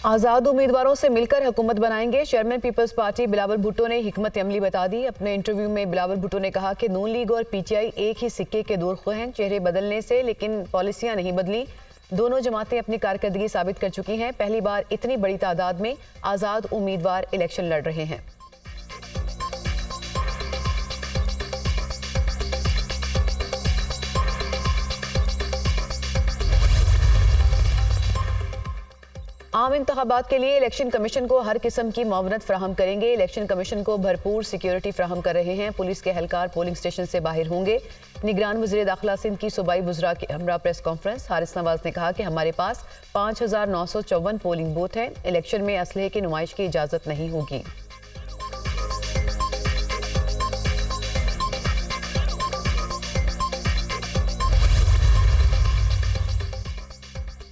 आज़ाद उम्मीदवारों से मिलकर हुकूमत बनाएंगे। चेयरमैन पीपल्स पार्टी बिलावल भुट्टो ने हिकमत अमली बता दी। अपने इंटरव्यू में बिलावल भुट्टो ने कहा कि नून लीग और पीटीआई एक ही सिक्के के दो रुख हैं, चेहरे बदलने से लेकिन पॉलिसियां नहीं बदली। दोनों जमातें अपनी कारकर्दगी साबित कर चुकी हैं। पहली बार इतनी बड़ी तादाद में आज़ाद उम्मीदवार इलेक्शन लड़ रहे हैं। आम इंतखाबात के लिए इलेक्शन कमीशन को हर किस्म की मुआवनत फराहम करेंगे। इलेक्शन कमीशन को भरपूर सिक्योरिटी फराहम कर रहे हैं। पुलिस के एहलकार पोलिंग स्टेशन से बाहर होंगे। निगरान वज़ीर दाखिला सिंध की सूबाई वज़रा के हमरा प्रेस कॉन्फ्रेंस। हारिस नवाज ने कहा कि हमारे पास 5954 पोलिंग बूथ हैं। इलेक्शन में असलहे की नुमाइश की इजाज़त नहीं होगी।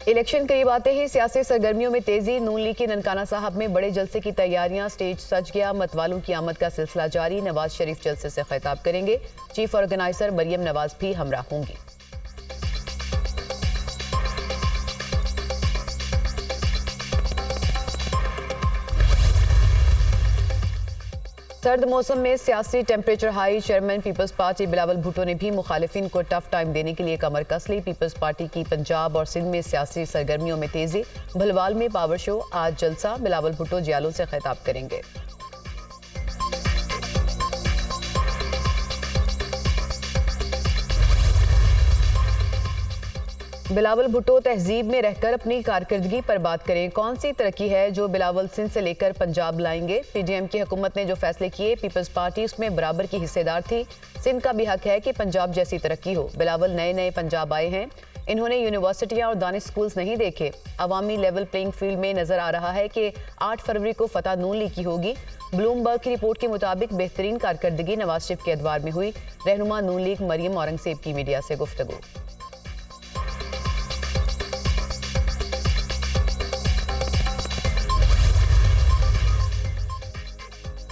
इलेक्शन करीब आते ही सियासी सरगर्मियों में तेजी। नून लीग की ननकाना साहब में बड़े जलसे की तैयारियां, स्टेज सज गया। मतवालों की आमद का सिलसिला जारी। नवाज शरीफ जलसे से खिताब करेंगे। चीफ ऑर्गेनाइजर मरियम नवाज भी हमरा होंगी। सर्द मौसम में सियासी temperature high. Chairman Peoples Party Bilawal Bhutto ने भी मुखालिफिन को टफ टाइम देने के लिए कमर कस ली। पीपल्स पार्टी की पंजाब और सिंध में सियासी सरगर्मियों में तेजी। भलवाल में पावर शो, आज जलसा। बिलावल भुट्टो जियालों से खिताब करेंगे। बिलावल भुट्टो तहजीब में रहकर अपनी कारकर्दगी पर बात करें। कौन सी तरक्की है जो बिलावल सिंध से लेकर पंजाब लाएंगे। पीडीएम की हुकूमत ने जो फैसले किए, पीपल्स पार्टी उसमें बराबर की हिस्सेदार थी। सिंध का भी हक है कि पंजाब जैसी तरक्की हो। बिलावल नए नए पंजाब आए हैं। इन्होंने यूनिवर्सिटियां और दानिश स्कूल्स नहीं देखे। अवामी लेवल प्लेइंग फील्ड में नजर आ रहा है कि 8 फरवरी को फतह नून लीग की होगी। ब्लूमबर्ग की रिपोर्ट के मुताबिक बेहतरीन कारकर्दगी नवाज शरीफ के अदवार में हुई। रहनुमा नून लीग मरियम औरंगजेब की मीडिया से गुफ्तगू।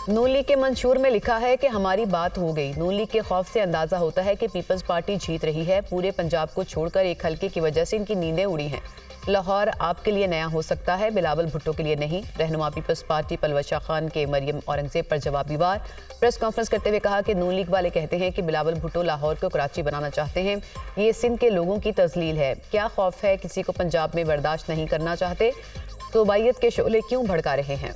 नून लीग के मंशूर में लिखा है कि हमारी बात हो गई। नून लीग के खौफ से अंदाजा होता है कि पीपल्स पार्टी जीत रही है। पूरे पंजाब को छोड़कर एक हल्के की वजह से इनकी नींदें उड़ी हैं। लाहौर आपके लिए नया हो सकता है, बिलावल भुट्टो के लिए नहीं। रहनुमा पीपल्स पार्टी पलवशा खान के मरियम औरंगजेब पर जवाबी वार। प्रेस कॉन्फ्रेंस करते हुए कहा कि नून लीग वाले कहते हैं कि बिलावल भुट्टो लाहौर को कराची बनाना चाहते हैं। ये सिंध के लोगों की तजलील है। क्या खौफ है, किसी को पंजाब में बर्दाश्त नहीं करना चाहते। सूबाइयत के शोले क्यों भड़का रहे हैं।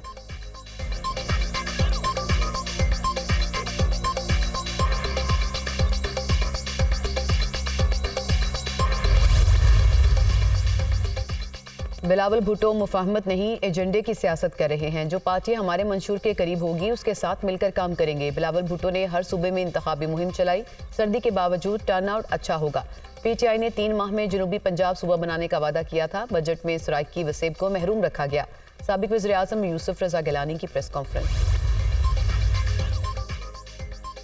बिलावल भुट्टो मुफाहमत नहीं, एजेंडे की सियासत कर रहे हैं। जो पार्टी हमारे मंशूर के करीब होगी उसके साथ मिलकर काम करेंगे। बिलावल भुट्टो ने हर सूबे में इंतखाबी मुहिम चलाई। सर्दी के बावजूद टर्नआउट अच्छा होगा। पीटीआई ने 3 माह में जनूबी पंजाब सूबा बनाने का वादा किया था। बजट में सराइकी वसेब को महरूम रखा गया। साबिक वज़ीर आज़म यूसुफ रजा गिलानी की प्रेस कॉन्फ्रेंस।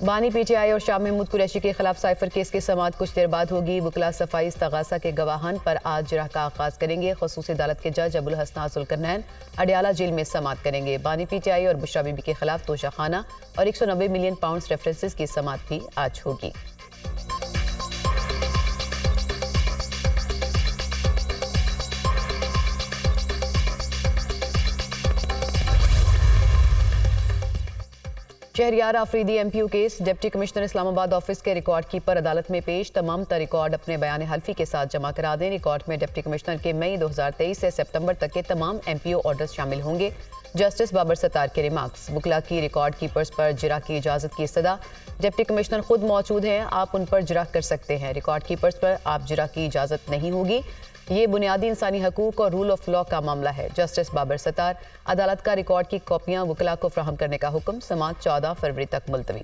बानी पीटीआई और शाह महमूद कुरैशी के खिलाफ साइफर केस की समाअत कुछ देर बाद होगी। वकला सफाई इस्तगासा के गवाहान पर आज जिरह का आगाज करेंगे। खसूसी अदालत के जज अबुल हसन जुल्करनैन अडियाला जेल में समाअत करेंगे। बानी पीटीआई और बुशरा बीबी के खिलाफ तोशाखाना और 190 मिलियन पाउंड रेफरेंसेस की समाअत भी आज होगी। Shehryar Afridi MPO case. Deputy commissioner Islamabad office के रिकॉर्ड कीपर अदालत में पेश। तमाम तर रिकॉर्ड अपने बयान हल्फी के साथ जमा करा दें। रिकॉर्ड में डिप्टी कमिश्नर के मई 2023 से सितंबर तक के तमाम एमपीओ ऑर्डर्स शामिल होंगे। जस्टिस बाबर सत्तार के रिमार्क्स। वकला की रिकॉर्ड कीपर्स पर जिरा की इजाजत की इस्तदा। डिप्टी कमिश्नर खुद मौजूद हैं, आप उन पर जिरा कर सकते हैं। रिकॉर्ड कीपर्स पर आप जिरा की इजाजत नहीं होगी। ये बुनियादी इंसानी हकूक और रूल ऑफ लॉ का मामला है। जस्टिस बाबर सत्तार। अदालत का रिकॉर्ड की कॉपियां वकला को फ्राहम करने का हुक्म। समाअत 14 फरवरी तक मुलतवी।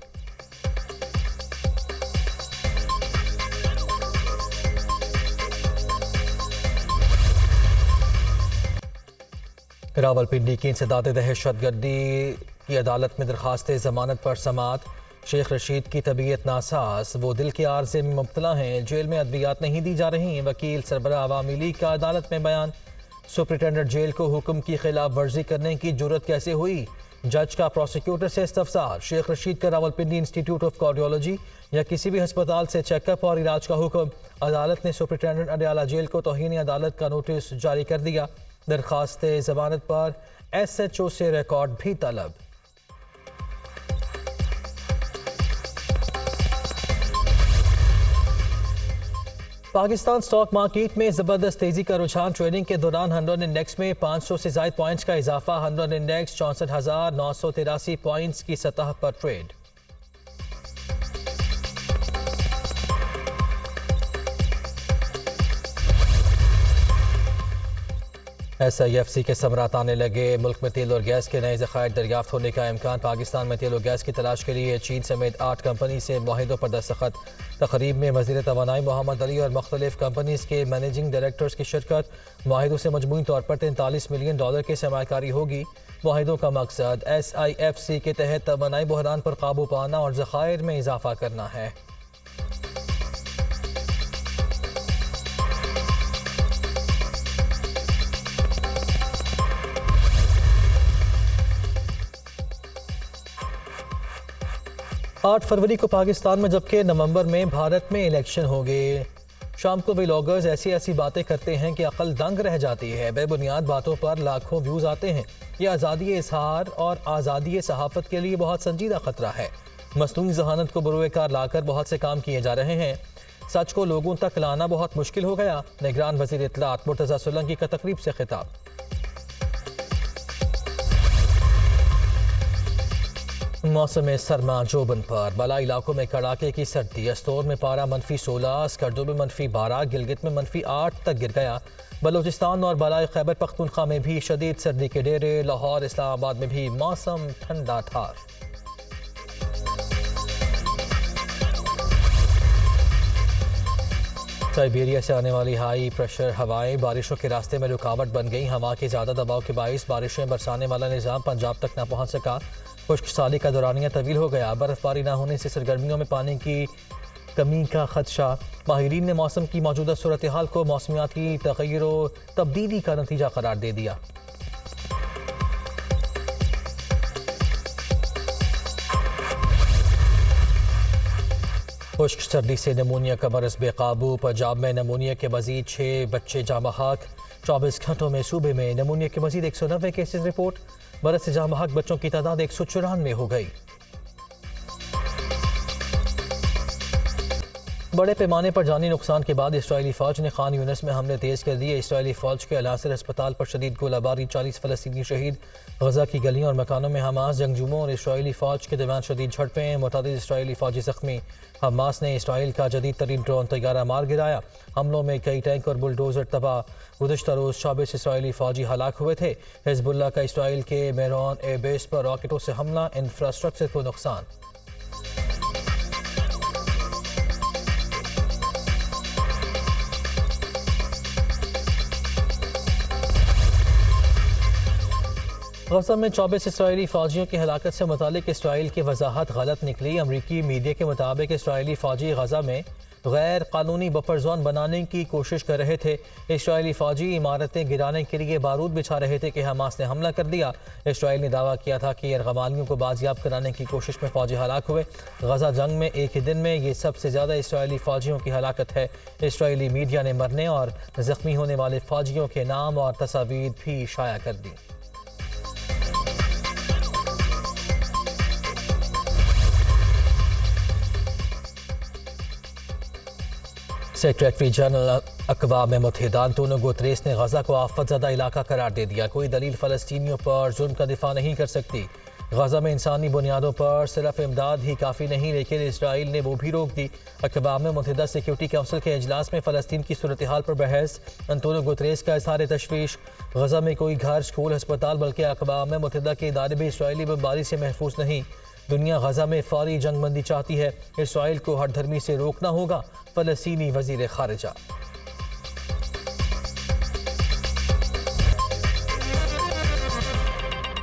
रावलपिंडी की इंसदाद दहशतगर्दी की अदालत में दरखास्त जमानत पर समाअत। शेख रशीद की तबीयत नासाज, वो दिल के आर्जे में मुब्तला हैं। जेल में अद्वियात नहीं दी जा रही। वकील सरबराह अवामी लीग का अदालत में बयान। सुप्रिटेंडेंट जेल को हुक्म की खिलाफ वर्जी करने की जुर्रत कैसे हुई। जज का प्रोसिक्यूटर से इस्तफसार। शेख रशीद का रावलपिंडी इंस्टीट्यूट ऑफ कार्डियोलॉजी या किसी भी अस्पताल से चेकअप और इलाज का हुक्म। अदालत ने सुप्रिटेंडेंट अडियाला जेल को तौहीन अदालत का नोटिस जारी कर दिया। दरख्वास्त जमानत पर SHO से रिकॉर्ड भी तलब। पाकिस्तान स्टॉक मार्केट में जबरदस्त तेजी का रुझान। ट्रेडिंग के दौरान हंड्रेड इंडेक्स में 500 से ज्यादा पॉइंट्स का इजाफा। हंड्रेड इंडेक्स 64,983 पॉइंट्स की सतह पर ट्रेड। SIFC के समरात आने लगे। मुल्क में तेल और गैस के नए ज़खायर दरियाफ्त होने का इम्कान। पाकिस्तान में तेल और गैस की तलाश के लिए चीन समेत 8 कंपनी से मुआहिदों पर दस्तखत। तकरीब में वज़ीर तवानाई मोहम्मद अली और मुख्तलिफ कंपनीज के मैनेजिंग डायरेक्टर्स की शिरकत। मुआहिदों से मजमूई तौर पर $43 मिलियन की सरमायाकारी होगी। मुआहिदों का मकसद SIFC के तहत तवानाई बहरान पर काबू पाना और ज़खायर में इजाफा करना है। आठ फरवरी को पाकिस्तान में जबकि नवंबर में भारत में इलेक्शन होंगे। शाम को व्लॉगर्स ऐसी बातें करते हैं कि अकल दंग रह जाती है। बेबुनियाद बातों पर लाखों व्यूज आते हैं। यह आज़ादी इजहार और आज़ादी सहाफ़त के लिए बहुत संजीदा खतरा है। मसनूई जहानत को बरूए कार लाकर बहुत से काम किए जा रहे हैं। सच को लोगों तक लाना बहुत मुश्किल हो गया। निगरान वज़ीर इत्तलात मुर्तज़ा सोलंकी का तकरीब से खिताब। मौसम सरमा जोबन पर बालाई इलाकों में कड़ाके की सर्दी। अस्तोर में पारा -16, स्कर्दो में -12, गिलगित में -8 तक गिर गया। बलूचिस्तान और बालाई खैबर पख्तूनख्वा में भी शदीद सर्दी के डेरे। लाहौर इस्लामाबाद में भी मौसम ठंडा ठार। साइबेरिया से आने वाली हाई प्रेशर हवाएं बारिशों के रास्ते में रुकावट बन गई। हवा के ज़्यादा दबाव के बायस बारिशें बरसाने वाला निज़ाम पंजाब तक न पहुँच सका। खुश्क साली का दौरानिया तवील हो गया। बर्फबारी न होने से सरगर्मियों में पानी की कमी का खदशा। माहिरीन ने मौसम की मौजूदा सूरत हाल को मौसमियाती तग़य्युर व तब्दीली का नतीजा करार दे दिया। खुश्क सर्दी से नमूनिया का मरज़ बेकाबू। पंजाब में नमूनिया के मजीद 6 बच्चे जाँ बहक। 24 घंटों में सूबे में नमूनिया के मजीद 190 केसेज रिपोर्ट। मरज़ से जाँ बहक बच्चों की तादाद 194 हो गई। बड़े पैमाने पर जानी नुकसान के बाद इसराइली फ़ौज ने खान यूनिस में हमले तेज़ कर दिए। इसराइली फ़ौज के अल-नासिर अस्पताल पर शदीद गोलाबारी। 40 फ़लस्तीनी शहीद। गज़ा की गलियों और मकानों में हमास जंगजुओं और इसराइली फ़ौज के दरमियान शदीद झड़पें। मुतअद्दिद इसराइली फ़ौजी ज़ख्मी। हमास ने इसराइल का जदीद तरीन ड्रोन तैयारा मार गिराया। हमलों में कई टैंक और बुलडोज़र तबाह। गुज़श्ता रोज़ 24 इसराइली फ़ौजी हलाक हुए थे। हिज़्बुल्लाह का इसराइल के मेरोन एयरबेस पर रॉकेटों से हमला। इंफ्रास्ट्रक्चर को नुकसान। गज़ा में 24 इसराइली फ़ौजियों की हलाकत से मुतालिक इसराइल की वजाहत गलत निकली। अमरीकी मीडिया के मुताबिक इसराइली फ़ौजी गज़ा में गैर कानूनी बफर जोन बनाने की कोशिश कर रहे थे। इसराइली फ़ौजी इमारतें गिराने के लिए बारूद बिछा रहे थे कि हमास ने हमला कर दिया। इसराइल ने दावा किया था कि यरगमालियों को बाजियाब कराने की कोशिश में फ़ौजी हलाक हुए। गज़ा जंग में एक ही दिन में ये सबसे ज़्यादा इसराइली फ़ौजियों की हलाकत है। इसराइली मीडिया ने मरने और ज़ख्मी होने वाले फ़ौजियों के नाम और तस्वीर भी शाया कर दी। सेक्रेटरी जनरल अक़वाम मुत्तहिदा अंतोनियो गुतरेस ने गज़ा को आफतज़दा इलाका करार दे दिया। कोई दलील फ़लस्तीनियों पर जुल्म का दिफा नहीं कर सकती। गज़ा में इंसानी बुनियादों पर सिर्फ इमदाद ही काफ़ी नहीं, लेकिन इसराइल ने वो भी रोक दी। अक़वाम मुत्तहिदा सिक्योरिटी काउंसिल के इजलास में फ़लस्तीन की सूरत हाल पर बहस। अंतोनियो गुतरेस का इज़हार तशवीश। गज़ा में कोई घर, स्कूल, अस्पताल बल्कि अक़वाम मुत्तहिदा के इदारे भी इसराइली बमबारी से महफूज नहीं। दुनिया गज़ा में फौरी जंगबंदी चाहती है। इसराइल को हर धर्मी से रोकना होगा। फ़लस्तीनी वज़ीर ख़ारिजा।